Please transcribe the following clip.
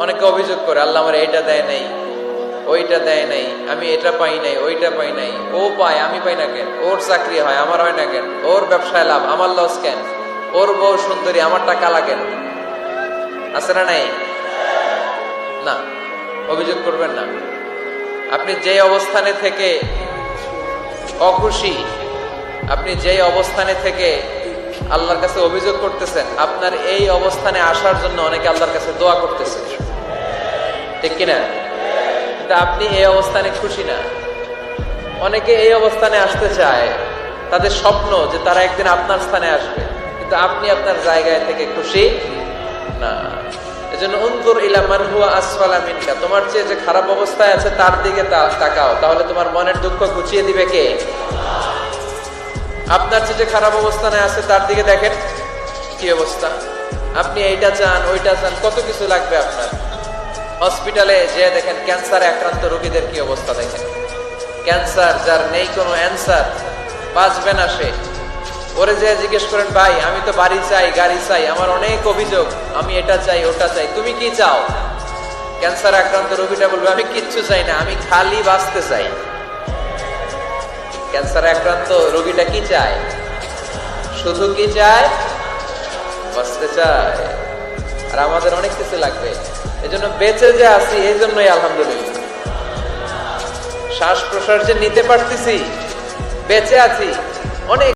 অনেকে অভিযোগ করে আল্লাহ আমার এইটা দেয় নাই, ওইটা দেয় নাই, আমি এটা পাই নাই, ওইটা পাই নাই। ও পায়, আমি পাই না কেন? ওর চাকরি হয়, আমার হয় না কেন? ওর ব্যবসায় লাভ, আমার লস কেন? ওর বউ সুন্দরী, আমার টাকা লাগেন? আছে না নাই? না, অভিযোগ করবেন না। আপনি যে অবস্থানে থেকে অখুশি, আপনি যে অবস্থানে থেকে আল্লাহর কাছে অভিযোগ করতেছেন, আপনার এই অবস্থানে আসার জন্য অনেকে আল্লাহর কাছে দোয়া করতেছে, ঠিক কিনা? কিন্তু আপনি এই অবস্থানে খুশি না। অনেকে এই অবস্থানে আসতে চায়, তাদের স্বপ্ন যে তারা একদিন আপনার স্থানে আসবে, কিন্তু আপনি আপনার জায়গায় থেকে খুশি না। এজন্য উনজুর ইলা মান হুয়া আসফালা মিনকা, তোমার চেয়ে যে খারাপ অবস্থায় আছে তার দিকে তাকাও, তাহলে তোমার মনের দুঃখ ঘুচিয়ে দিবে কে? আপনার চেয়ে যে খারাপ অবস্থানে আছে তার দিকে দেখেন কি অবস্থা। আপনি এইটা চান, ওইটা চান, কত কিছু লাগবে আপনার। হসপিটালে যে দেখেন ক্যান্সারে আক্রান্ত রোগীদের কি অবস্থা দেখেন। ক্যান্সার যার নেই কোনো অ্যান্সার, বাঁচবে না সে। ওরে যে জিজ্ঞেস করেন, ভাই আমি তো বাড়ি চাই, গাড়ি চাই, আমার অনেক অভিযোগ, আমি এটা চাই, ওটা চাই, তুমি কি চাও? ক্যান্সার আক্রান্ত রোগীটা বলবে, আমি কিচ্ছু চাই না, আমি খালি বাঁচতে চাই। ক্যান্সার আক্রান্ত রোগীটা কি চায়? শুধু কি চায়? বাঁচতে চায়। আর আমাদের অনেক কিছু লাগবে। এজন্য বেঁচে যে আছি, এই জন্যই আলহামদুলিল্লাহ। শ্বাস প্রশ্বাস যে নিতে পারতেছি, বেঁচে আছি, অনেক